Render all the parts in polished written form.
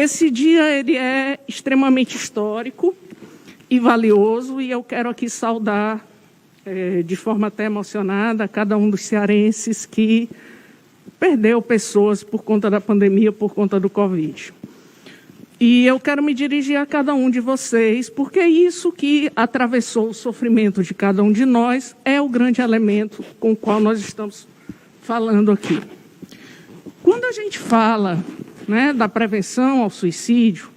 Esse dia ele é extremamente histórico e valioso, e eu quero aqui saudar, de forma até emocionada, cada um dos cearenses que perdeu pessoas por conta da pandemia, por conta do Covid. E eu quero me dirigir a cada um de vocês, porque isso que atravessou o sofrimento de cada um de nós é o grande elemento com o qual nós estamos falando aqui. Quando a gente fala, da prevenção ao suicídio,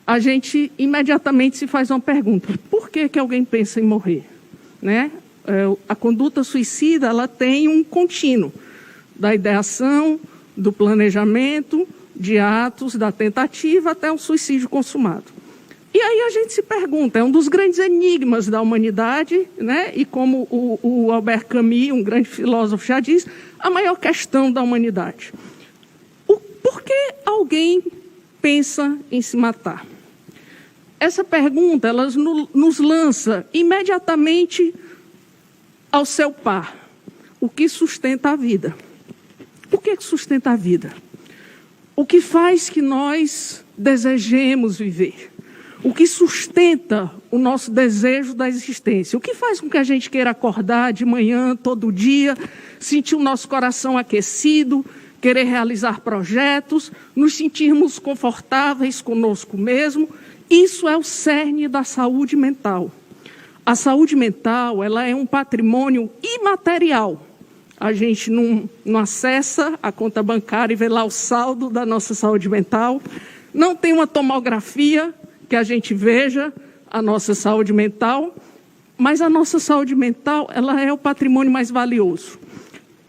a gente imediatamente se faz uma pergunta: por que alguém pensa em morrer? A conduta suicida ela tem um contínuo da ideação, do planejamento, de atos, da tentativa até o suicídio consumado. E aí a gente se pergunta, é um dos grandes enigmas da humanidade, e como o Albert Camus, um grande filósofo, já diz, a maior questão da humanidade. Por que alguém pensa em se matar? Essa pergunta ela nos lança imediatamente ao seu par. O que sustenta a vida? O que sustenta a vida? O que faz que nós desejemos viver? O que sustenta o nosso desejo da existência? O que faz com que a gente queira acordar de manhã, todo dia, sentir o nosso coração aquecido, querer realizar projetos, nos sentirmos confortáveis conosco mesmo? Isso é o cerne da saúde mental. A saúde mental ela é um patrimônio imaterial. A gente não acessa a conta bancária e vê lá o saldo da nossa saúde mental. Não tem uma tomografia que a gente veja a nossa saúde mental, mas a nossa saúde mental ela é o patrimônio mais valioso.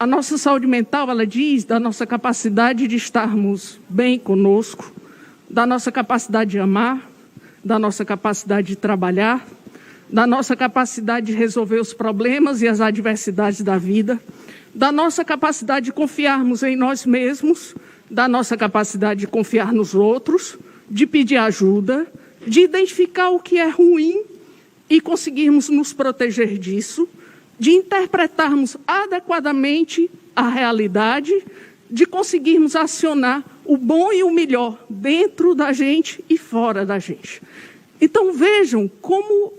A nossa saúde mental ela diz da nossa capacidade de estarmos bem conosco, da nossa capacidade de amar, da nossa capacidade de trabalhar, da nossa capacidade de resolver os problemas e as adversidades da vida, da nossa capacidade de confiarmos em nós mesmos, da nossa capacidade de confiar nos outros, de pedir ajuda, de identificar o que é ruim e conseguirmos nos proteger disso, de interpretarmos adequadamente a realidade, de conseguirmos acionar o bom e o melhor dentro da gente e fora da gente. Então vejam como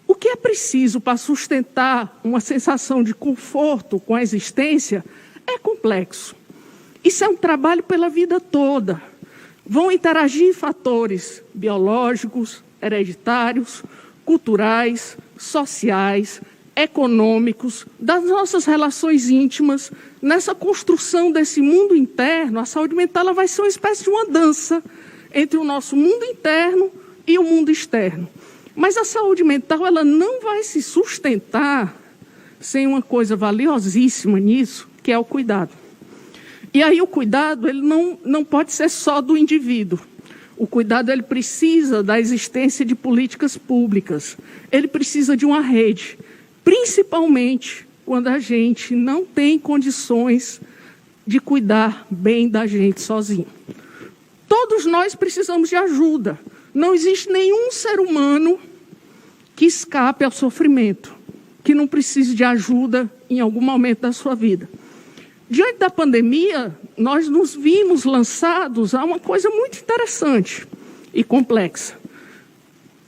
o que é preciso para sustentar uma sensação de conforto com a existência é complexo. Isso é um trabalho pela vida toda. Vão interagir fatores biológicos, hereditários, culturais, sociais, econômicos, das nossas relações íntimas. Nessa construção desse mundo interno, a saúde mental ela vai ser uma espécie de uma dança entre o nosso mundo interno e o mundo externo. Mas a saúde mental ela não vai se sustentar sem uma coisa valiosíssima nisso, que é o cuidado. E aí o cuidado ele não pode ser só do indivíduo. O cuidado ele precisa da existência de políticas públicas. Ele precisa de uma rede, principalmente quando a gente não tem condições de cuidar bem da gente sozinho. Todos nós precisamos de ajuda. Não existe nenhum ser humano que escape ao sofrimento, que não precise de ajuda em algum momento da sua vida. Diante da pandemia, nós nos vimos lançados a uma coisa muito interessante e complexa.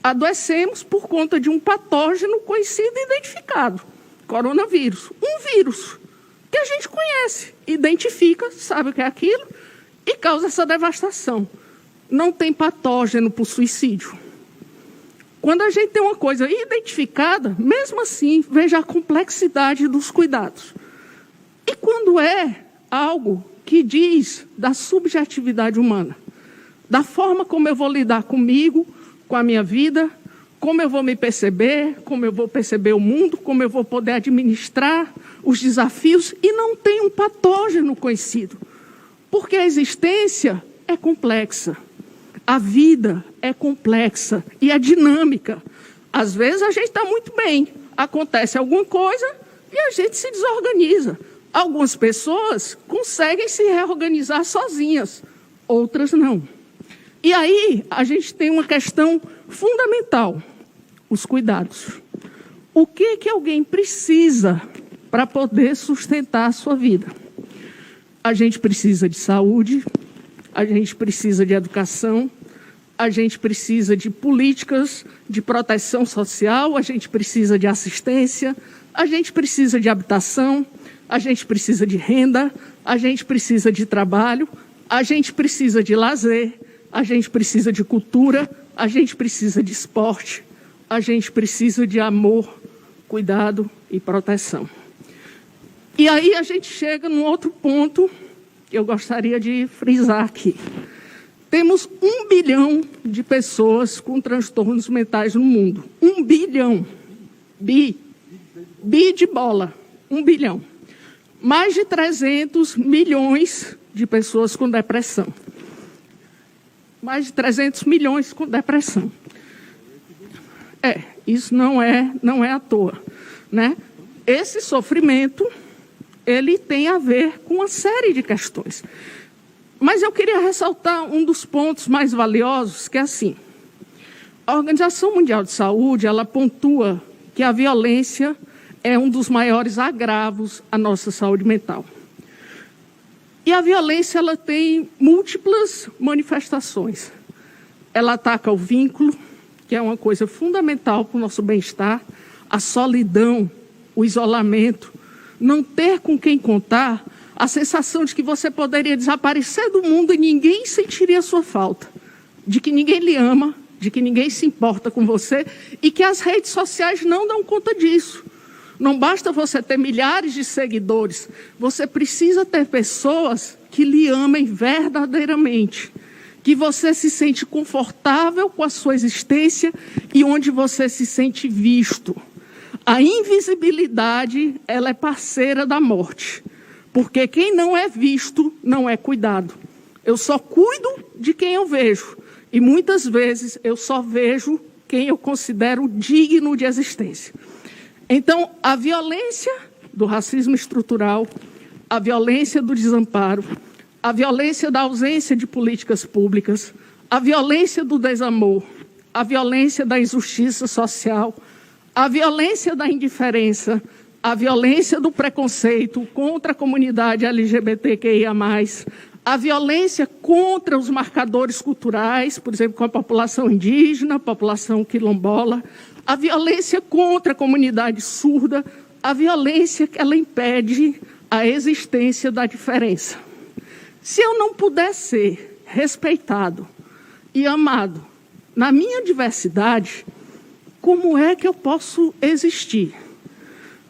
Adoecemos por conta de um patógeno conhecido e identificado, coronavírus. Um vírus que a gente conhece, identifica, sabe o que é aquilo e causa essa devastação. Não tem patógeno para o suicídio. Quando a gente tem uma coisa identificada, mesmo assim, veja a complexidade dos cuidados. E quando é algo que diz da subjetividade humana, da forma como eu vou lidar comigo, com a minha vida, como eu vou me perceber, como eu vou perceber o mundo, como eu vou poder administrar os desafios, e não tem um patógeno conhecido. Porque a existência é complexa. A vida é complexa e é dinâmica. Às vezes a gente está muito bem, acontece alguma coisa e a gente se desorganiza. Algumas pessoas conseguem se reorganizar sozinhas, outras não. E aí a gente tem uma questão fundamental, os cuidados. O que alguém precisa para poder sustentar a sua vida? A gente precisa de saúde, a gente precisa de educação, a gente precisa de políticas de proteção social, a gente precisa de assistência, a gente precisa de habitação, a gente precisa de renda, a gente precisa de trabalho, a gente precisa de lazer, a gente precisa de cultura, a gente precisa de esporte, a gente precisa de amor, cuidado e proteção. E aí a gente chega num outro ponto que eu gostaria de frisar aqui. Temos 1 bilhão de pessoas com transtornos mentais no mundo. 1 bilhão. Bi de bola. 1 bilhão. Mais de 300 milhões de pessoas com depressão. Mais de 300 milhões com depressão. Isso não é à toa, né? Esse sofrimento, ele tem a ver com uma série de questões. Mas eu queria ressaltar um dos pontos mais valiosos, que é assim. A Organização Mundial de Saúde, ela pontua que a violência é um dos maiores agravos à nossa saúde mental. E a violência, ela tem múltiplas manifestações. Ela ataca o vínculo, que é uma coisa fundamental para o nosso bem-estar, a solidão, o isolamento, não ter com quem contar, a sensação de que você poderia desaparecer do mundo e ninguém sentiria a sua falta, de que ninguém lhe ama, de que ninguém se importa com você e que as redes sociais não dão conta disso. Não basta você ter milhares de seguidores, você precisa ter pessoas que lhe amem verdadeiramente, que você se sente confortável com a sua existência e onde você se sente visto. A invisibilidade, ela é parceira da morte. Porque quem não é visto não é cuidado. Eu só cuido de quem eu vejo. E muitas vezes eu só vejo quem eu considero digno de existência. Então, a violência do racismo estrutural, a violência do desamparo, a violência da ausência de políticas públicas, a violência do desamor, a violência da injustiça social, a violência da indiferença, a violência do preconceito contra a comunidade LGBTQIA+, a violência contra os marcadores culturais, por exemplo, com a população indígena, a população quilombola, a violência contra a comunidade surda, a violência que ela impede a existência da diferença. Se eu não puder ser respeitado e amado na minha diversidade, como é que eu posso existir?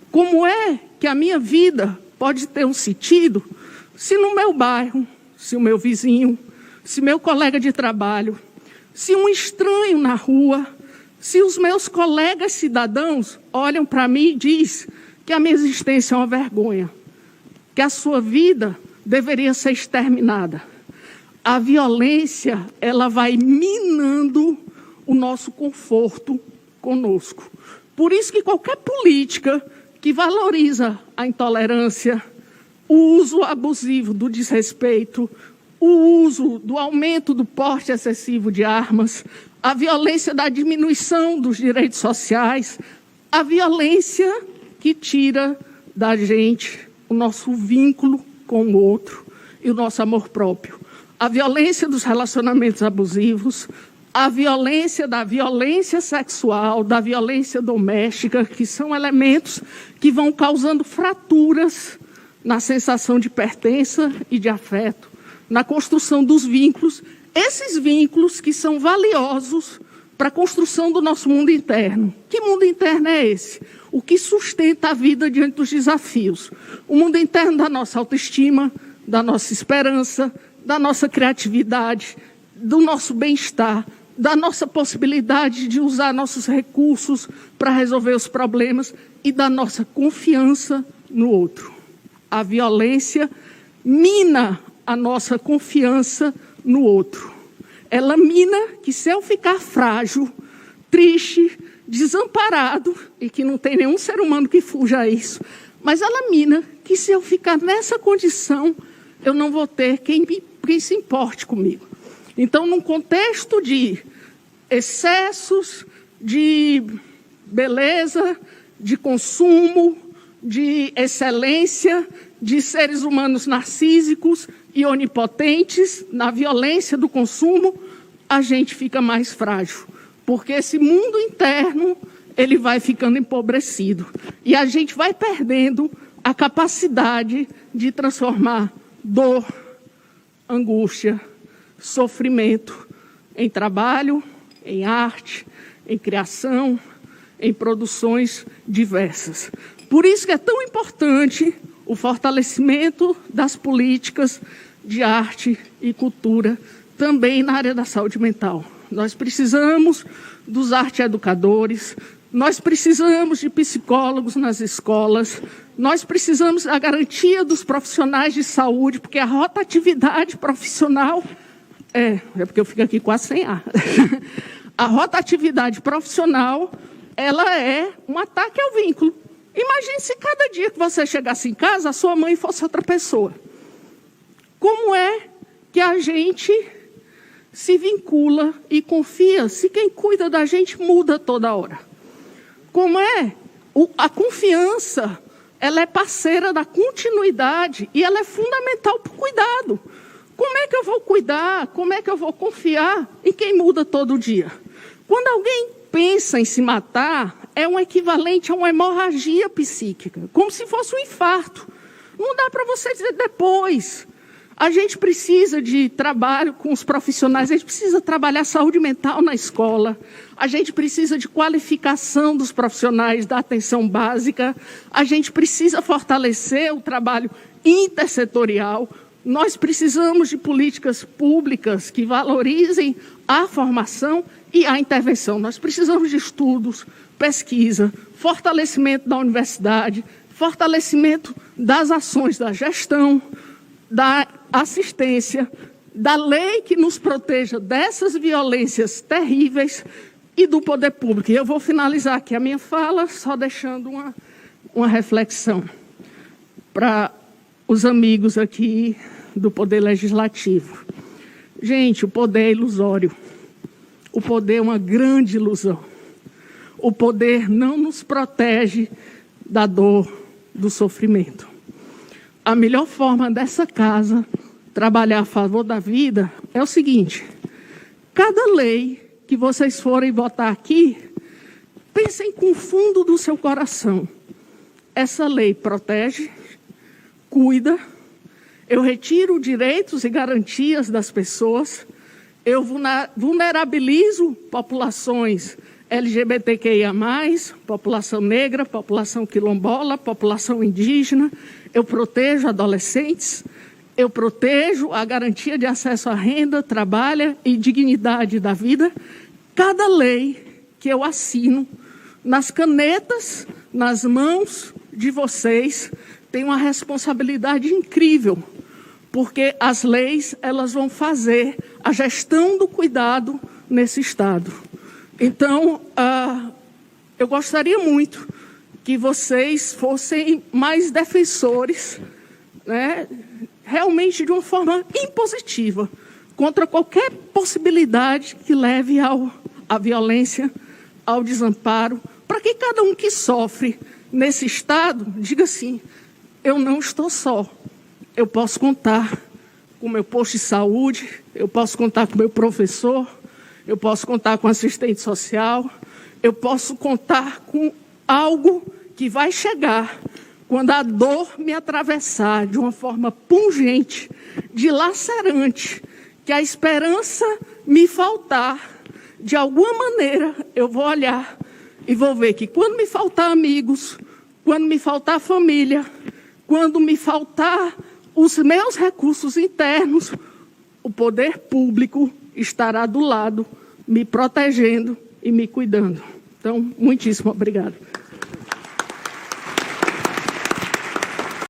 Como é que a minha vida pode ter um sentido se no meu bairro, se o meu vizinho, se meu colega de trabalho, se um estranho na rua, se os meus colegas cidadãos olham para mim e dizem que a minha existência é uma vergonha, que a sua vida deveria ser exterminada? A violência, ela vai minando o nosso conforto conosco. Por isso que qualquer política que valoriza a intolerância, o uso abusivo do desrespeito, o uso do aumento do porte excessivo de armas, a violência da diminuição dos direitos sociais, a violência que tira da gente o nosso vínculo com o outro e o nosso amor próprio, a violência dos relacionamentos abusivos, a violência da violência sexual, da violência doméstica, que são elementos que vão causando fraturas na sensação de pertença e de afeto, na construção dos vínculos, esses vínculos que são valiosos para a construção do nosso mundo interno. Que mundo interno é esse? O que sustenta a vida diante dos desafios? O mundo interno da nossa autoestima, da nossa esperança, da nossa criatividade, do nosso bem-estar, da nossa possibilidade de usar nossos recursos para resolver os problemas e da nossa confiança no outro. A violência mina a nossa confiança no outro. Ela mina que se eu ficar frágil, triste, desamparado, e que não tem nenhum ser humano que fuja a isso, mas ela mina que se eu ficar nessa condição, eu não vou ter quem se importe comigo. Então, num contexto de excessos, de beleza, de consumo, de excelência, de seres humanos narcísicos e onipotentes, na violência do consumo, a gente fica mais frágil, porque esse mundo interno ele vai ficando empobrecido e a gente vai perdendo a capacidade de transformar dor, angústia, sofrimento em trabalho, em arte, em criação, em produções diversas. Por isso que é tão importante o fortalecimento das políticas de arte e cultura, também na área da saúde mental. Nós precisamos dos arte-educadores, nós precisamos de psicólogos nas escolas, nós precisamos da garantia dos profissionais de saúde, porque a rotatividade profissional... É porque eu fico aqui quase sem ar. A rotatividade profissional, ela é um ataque ao vínculo. Imagine se cada dia que você chegasse em casa, a sua mãe fosse outra pessoa. Como é que a gente se vincula e confia se quem cuida da gente muda toda hora? Como é? A confiança, ela é parceira da continuidade e ela é fundamental para o cuidado. Como é que eu vou cuidar? Como é que eu vou confiar em quem muda todo dia? Quando alguém pensa em se matar, é um equivalente a uma hemorragia psíquica, como se fosse um infarto. Não dá para você dizer depois. A gente precisa de trabalho com os profissionais, a gente precisa trabalhar saúde mental na escola, a gente precisa de qualificação dos profissionais da atenção básica, a gente precisa fortalecer o trabalho intersetorial. Nós precisamos de políticas públicas que valorizem a formação e a intervenção. Nós precisamos de estudos, pesquisa, fortalecimento da universidade, fortalecimento das ações da gestão, da assistência, da lei que nos proteja dessas violências terríveis e do poder público. E eu vou finalizar aqui a minha fala só deixando uma reflexão para os amigos aqui do Poder Legislativo. Gente, o poder é ilusório. O poder é uma grande ilusão. O poder não nos protege da dor, do sofrimento. A melhor forma dessa casa trabalhar a favor da vida é o seguinte: cada lei que vocês forem votar aqui, pensem com o fundo do seu coração. Essa lei protege, cuida, eu retiro direitos e garantias das pessoas, eu vulnerabilizo populações LGBTQIA+, população negra, população quilombola, população indígena, eu protejo adolescentes, eu protejo a garantia de acesso à renda, trabalho e dignidade da vida. Cada lei que eu assino, nas canetas, nas mãos de vocês, tem uma responsabilidade incrível, porque as leis elas vão fazer a gestão do cuidado nesse Estado. Então, eu gostaria muito que vocês fossem mais defensores, né, realmente de uma forma impositiva, contra qualquer possibilidade que leve à violência, ao desamparo, para que cada um que sofre nesse Estado diga assim: eu não estou só, eu posso contar com o meu posto de saúde, eu posso contar com o meu professor, eu posso contar com assistente social, eu posso contar com algo que vai chegar quando a dor me atravessar de uma forma pungente, dilacerante, que a esperança me faltar, de alguma maneira eu vou olhar e vou ver que quando me faltar amigos, quando me faltar família, quando me faltar os meus recursos internos, o poder público estará do lado, me protegendo e me cuidando. Então, muitíssimo obrigado.